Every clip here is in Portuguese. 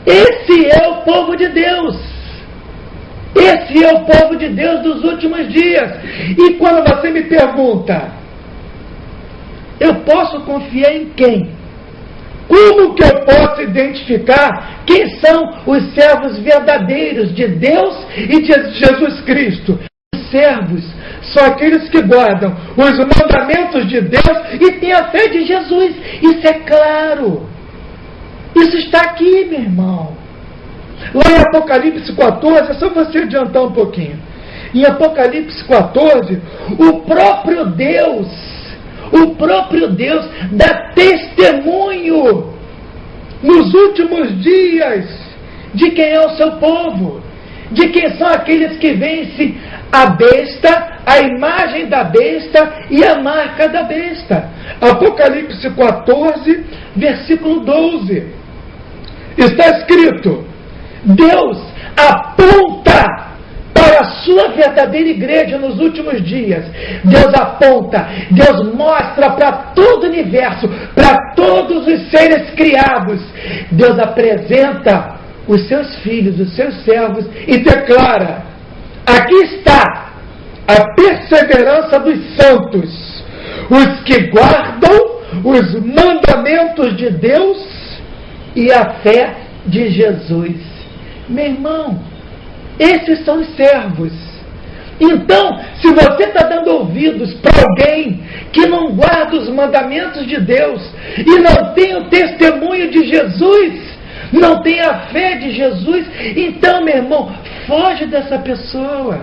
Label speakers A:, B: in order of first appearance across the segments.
A: Esse é o povo de Deus. Esse é o povo de Deus dos últimos dias. E quando você me pergunta, eu posso confiar em quem? Como que eu posso identificar quem são os servos verdadeiros de Deus e de Jesus Cristo? Os servos são aqueles que guardam os mandamentos de Deus e têm a fé de Jesus. Isso é claro. Isso está aqui, meu irmão. Lá em Apocalipse 14, é só você adiantar um pouquinho. Em Apocalipse 14, o próprio Deus dá testemunho nos últimos dias de quem é o seu povo, de quem são aqueles que vencem a besta, a imagem da besta e a marca da besta. Apocalipse 14, versículo 12. Está escrito: Deus aponta para a sua verdadeira igreja nos últimos dias. Deus aponta, Deus mostra para todo o universo, para todos os seres criados. Deus apresenta os seus filhos, os seus servos e declara: aqui está a perseverança dos santos, os que guardam os mandamentos de Deus e a fé de Jesus. Meu irmão, esses são os servos. Então, se você está dando ouvidos para alguém que não guarda os mandamentos de Deus e não tem o testemunho de Jesus, não tem a fé de Jesus, então, meu irmão, foge dessa pessoa.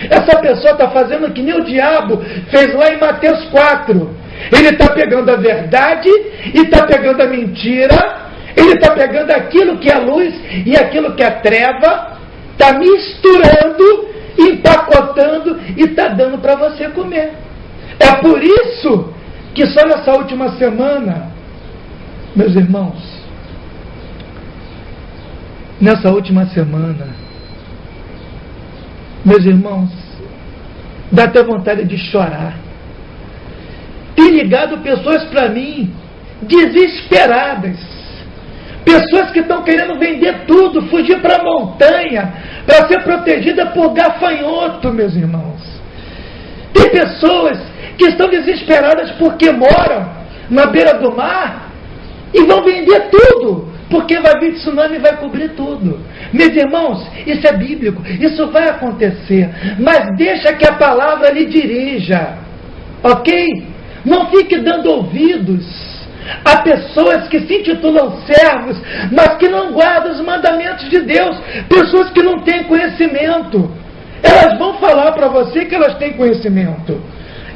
A: Essa pessoa está fazendo que nem o diabo fez lá em Mateus 4. Ele está pegando a verdade e está pegando a mentira. Ele está pegando aquilo que é luz e aquilo que é treva, está misturando, empacotando e está dando para você comer. É por isso que só nessa última semana, meus irmãos, nessa última semana, meus irmãos, dá até vontade de chorar. Tem ligado pessoas para mim, desesperadas. Pessoas que estão querendo vender tudo, fugir para a montanha, para ser protegida por gafanhoto, meus irmãos. Tem pessoas que estão desesperadas porque moram na beira do mar e vão vender tudo, porque vai vir tsunami e vai cobrir tudo. Meus irmãos, isso é bíblico, isso vai acontecer, mas deixa que a palavra lhe dirija, ok? Não fique dando ouvidos a pessoas que se intitulam servos, mas que não guardam os mandamentos de Deus, pessoas que não têm conhecimento. Elas vão falar para você que elas têm conhecimento.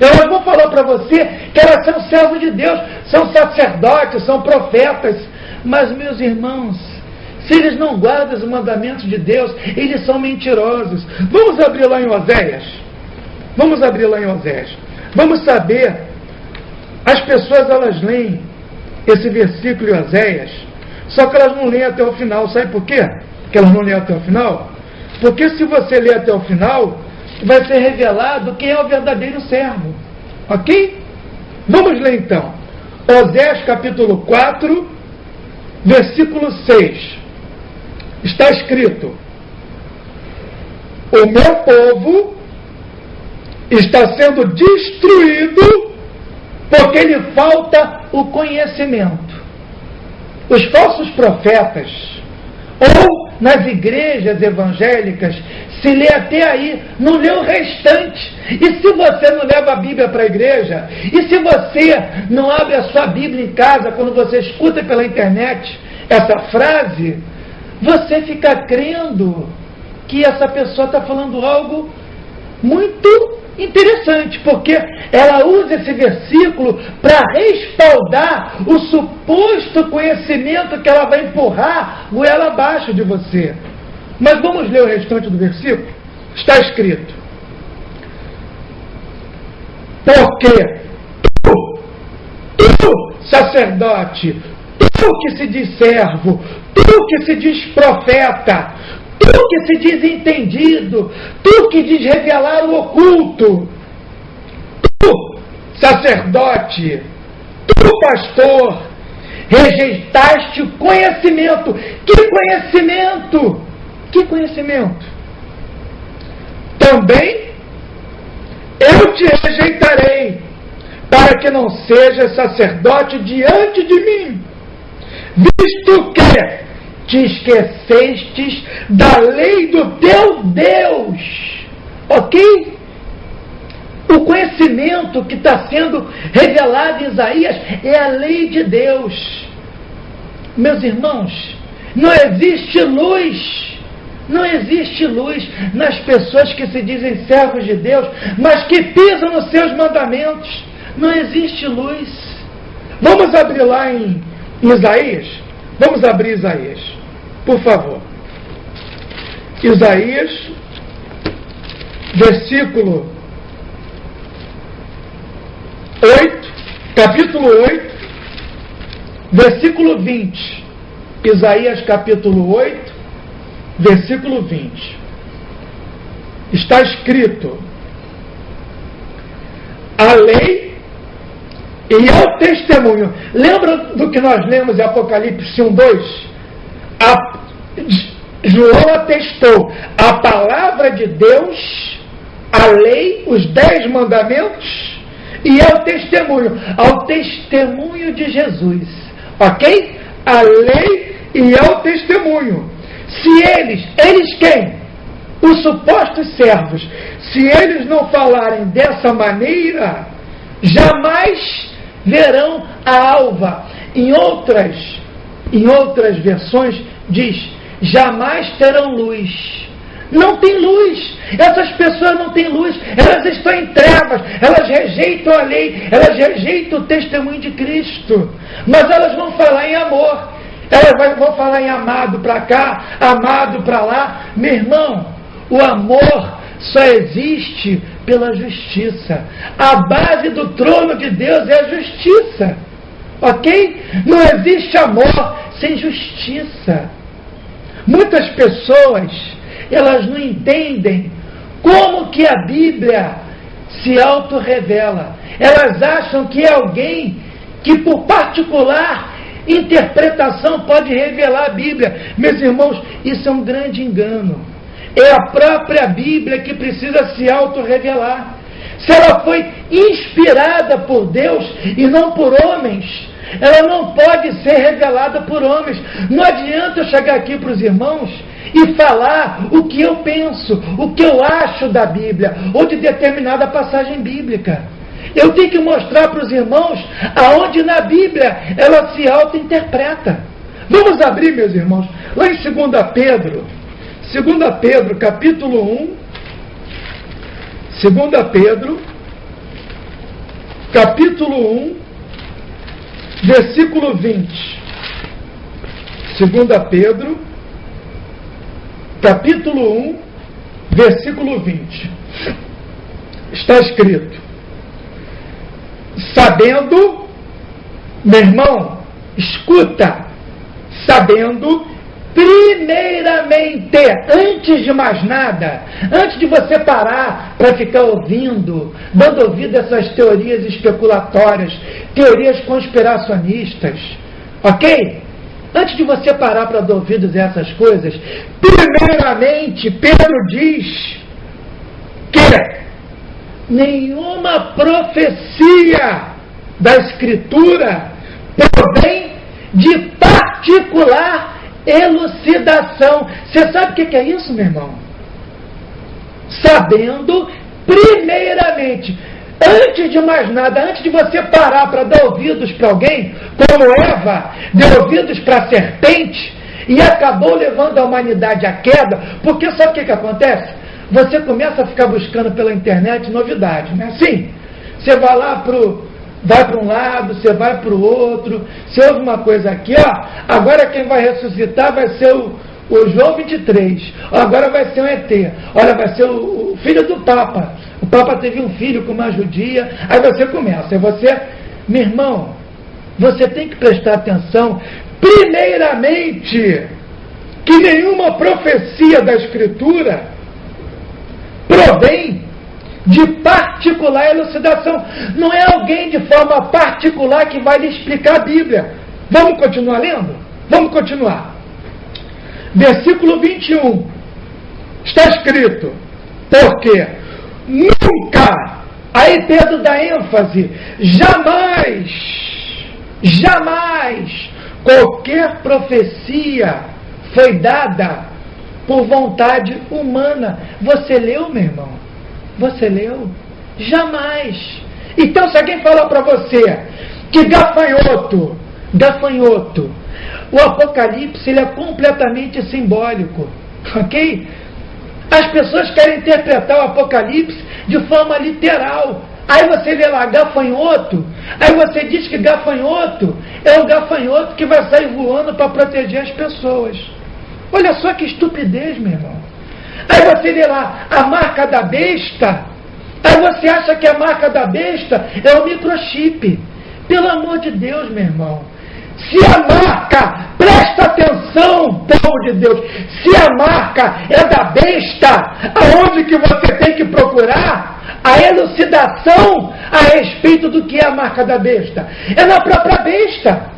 A: Elas vão falar para você que elas são servos de Deus, são sacerdotes, são profetas. Mas, meus irmãos, se eles não guardam os mandamentos de Deus, eles são mentirosos. Vamos abrir lá em Oséias. Vamos abrir lá em Oséias. Vamos saber, as pessoas elas leem esse versículo em Oséias, só que elas não leem até o final. Sabe por quê que elas não leem até o final? Porque se você ler até o final, vai ser revelado quem é o verdadeiro servo. Ok? Vamos ler então. Oséias capítulo 4, versículo 6. Está escrito: o meu povo está sendo destruído porque lhe falta o conhecimento. Os falsos profetas, ou nas igrejas evangélicas, se lê até aí, não lê o restante. E se você não leva a Bíblia para a igreja, e se você não abre a sua Bíblia em casa, quando você escuta pela internet essa frase, você fica crendo que essa pessoa está falando algo muito interessante, porque ela usa esse versículo para respaldar o suposto conhecimento que ela vai empurrar goela abaixo de você. Mas vamos ler o restante do versículo? Está escrito: porque tu, sacerdote, tu que se diz servo, tu que se diz profeta, tu que se diz entendido, tu que diz revelar o oculto, tu, sacerdote, tu, pastor, rejeitaste o conhecimento. Que conhecimento? Que conhecimento? Também eu te rejeitarei, para que não sejas sacerdote diante de mim, visto que te esquecestes da lei do teu Deus. Ok? O conhecimento que está sendo revelado em Isaías é a lei de Deus. Meus irmãos, não existe luz. Não existe luz nas pessoas que se dizem servos de Deus, mas que pisam nos seus mandamentos. Não existe luz. Vamos abrir lá em Isaías? Vamos abrir Isaías, por favor. Isaías, versículo 8, capítulo 8, versículo 20. Isaías capítulo 8, versículo 20. Está escrito: a lei e ao testemunho. Lembra do que nós lemos em Apocalipse 1:2? João atestou a palavra de Deus, a lei, os 10 mandamentos, e ao testemunho de Jesus. Ok? A lei e ao testemunho. Se eles quem? Os supostos servos, se eles não falarem dessa maneira, jamais verão a alva. Em outras versões diz, jamais terão luz. Não tem luz. Essas pessoas não têm luz. Elas estão em trevas. Elas rejeitam a lei. Elas rejeitam o testemunho de Cristo. Mas elas vão falar em amor. Elas vão falar em amado para cá, amado para lá. Meu irmão, o amor só existe pela justiça. A base do trono de Deus é a justiça. Ok? Não existe amor sem justiça. Muitas pessoas, elas não entendem como que a Bíblia se autorrevela. Elas acham que é alguém que, por particular interpretação, pode revelar a Bíblia. Meus irmãos, isso é um grande engano. É a própria Bíblia que precisa se autorrevelar. Se ela foi inspirada por Deus e não por homens, ela não pode ser revelada por homens. Não adianta eu chegar aqui para os irmãos e falar o que eu penso, o que eu acho da Bíblia, ou de determinada passagem bíblica. Eu tenho que mostrar para os irmãos aonde na Bíblia ela se auto-interpreta. Vamos abrir, meus irmãos, lá em 2 Pedro, capítulo 1, 2 Pedro, capítulo 1, versículo 20. 2 Pedro, capítulo 1, versículo 20. Está escrito: sabendo, meu irmão, escuta, sabendo, primeiramente, antes de mais nada, antes de você parar para ficar ouvindo, dando ouvido a essas teorias especulatórias, teorias conspiracionistas, ok? Antes de você parar para dar ouvidos a essas coisas, primeiramente, Pedro diz que nenhuma profecia da Escritura provém de particular elucidação. Você sabe o que é isso, meu irmão? Sabendo, primeiramente, antes de mais nada, antes de você parar para dar ouvidos para alguém, como Eva deu ouvidos para a serpente e acabou levando a humanidade à queda, porque sabe o que acontece? Você começa a ficar buscando pela internet novidades, não é assim? Você vai lá vai para um lado, você vai para o outro, você ouve uma coisa aqui, ó, agora quem vai ressuscitar vai ser o João 23, agora vai ser um ET, olha, vai ser o filho do Papa, o Papa teve um filho com uma judia, aí você começa, meu irmão, você tem que prestar atenção, primeiramente, que nenhuma profecia da Escritura provém de particular elucidação. Não é alguém de forma particular que vai lhe explicar a Bíblia. Vamos continuar lendo? Vamos continuar. Versículo 21. Está escrito, porque nunca, aí Pedro dá ênfase, jamais qualquer profecia foi dada por vontade humana. Você leu, meu irmão? Você leu? Jamais. Então, se alguém falar para você que gafanhoto, o Apocalipse ele é completamente simbólico, ok? As pessoas querem interpretar o Apocalipse de forma literal. Aí você lê lá gafanhoto, aí você diz que gafanhoto é o gafanhoto que vai sair voando para proteger as pessoas. Olha só que estupidez, meu irmão. Aí você lê lá a marca da besta, aí você acha que a marca da besta é o microchip. Pelo amor de Deus, meu irmão. Se a marca, presta atenção, povo de Deus, se a marca é da besta, aonde que você tem que procurar a elucidação a respeito do que é a marca da besta? É na própria besta.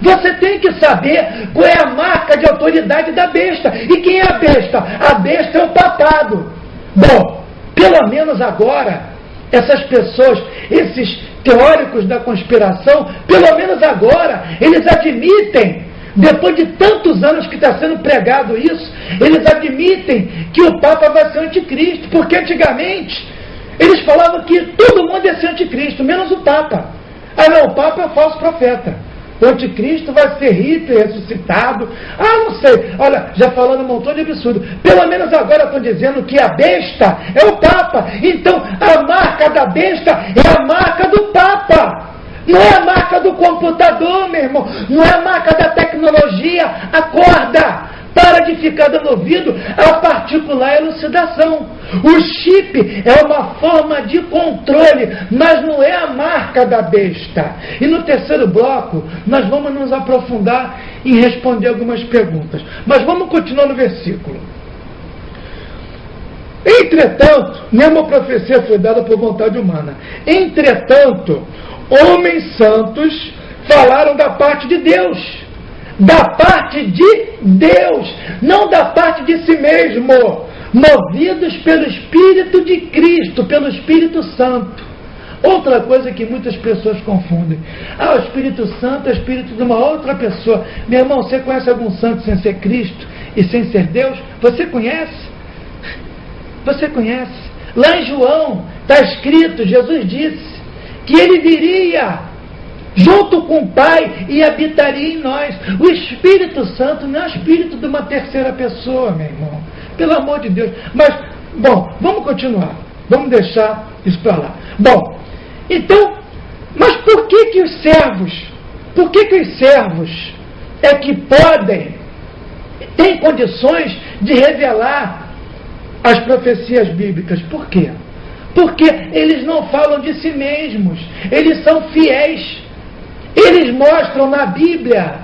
A: Você tem que saber qual é a marca de autoridade da besta. E quem é a besta? A besta é o papado. Bom, pelo menos agora, essas pessoas, esses teóricos da conspiração, pelo menos agora, eles admitem, depois de tantos anos que está sendo pregado isso, eles admitem que o Papa vai ser anticristo, porque antigamente eles falavam que todo mundo ia ser anticristo, menos o Papa. Ah não, o Papa é o falso profeta. O anticristo vai ser Hitler ressuscitado. Ah, não sei. Olha, já falando um montão de absurdo. Pelo menos agora estão dizendo que a besta é o Papa. Então, a marca da besta é a marca do Papa. Não é a marca do computador, meu irmão. Não é a marca da tecnologia. Acorda! Para de ficar dando ouvido à particular elucidação. O chip é uma forma de controle, mas não é a marca da besta. E no terceiro bloco, nós vamos nos aprofundar em responder algumas perguntas. Mas vamos continuar no versículo. Entretanto, nenhuma profecia foi dada por vontade humana. Entretanto, homens santos falaram da parte de Deus. Da parte de Deus, não da parte de si mesmo, movidos pelo Espírito de Cristo, pelo Espírito Santo. Outra coisa que muitas pessoas confundem. Ah, o Espírito Santo é o Espírito de uma outra pessoa. Meu irmão, você conhece algum santo sem ser Cristo e sem ser Deus? Você conhece? Você conhece? Lá em João está escrito, Jesus disse que ele viria junto com o Pai e habitaria em nós. O Espírito Santo não é o espírito de uma terceira pessoa, meu irmão. Pelo amor de Deus. Mas, bom, vamos continuar. Vamos deixar isso para lá. Bom, então, mas por que os servos é que têm condições de revelar as profecias bíblicas? Por quê? Porque eles não falam de si mesmos. Eles são fiéis. Eles mostram na Bíblia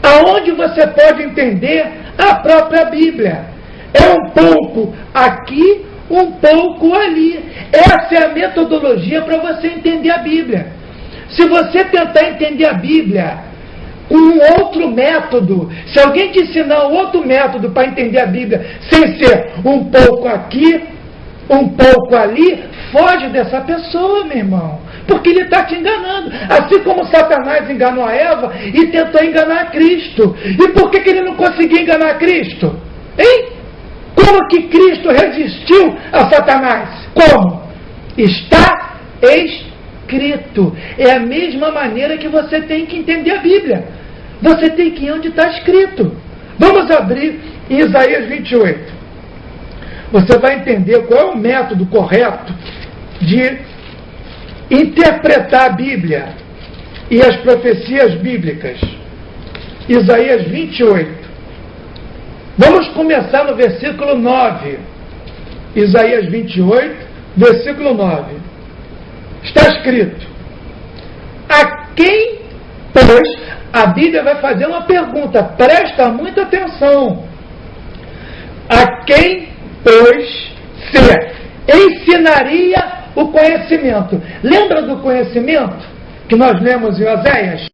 A: aonde você pode entender a própria Bíblia. É um pouco aqui, um pouco ali. Essa é a metodologia para você entender a Bíblia. Se você tentar entender a Bíblia com um outro método, se alguém te ensinar um outro método para entender a Bíblia, sem ser um pouco aqui, um pouco ali, foge dessa pessoa, meu irmão. Porque ele está te enganando. Assim como Satanás enganou a Eva e tentou enganar a Cristo. E por que ele não conseguiu enganar a Cristo? Hein? Como que Cristo resistiu a Satanás? Como? Está escrito. É a mesma maneira que você tem que entender a Bíblia. Você tem que ir onde está escrito. Vamos abrir em Isaías 28. Você vai entender qual é o método correto de interpretar a Bíblia e as profecias bíblicas. Isaías 28. Vamos começar no versículo 9. Isaías 28, versículo 9. Está escrito: a quem, pois, a Bíblia vai fazer uma pergunta, presta muita atenção. A quem, pois, se ensinaria o conhecimento? Lembra do conhecimento que nós lemos em Oséias?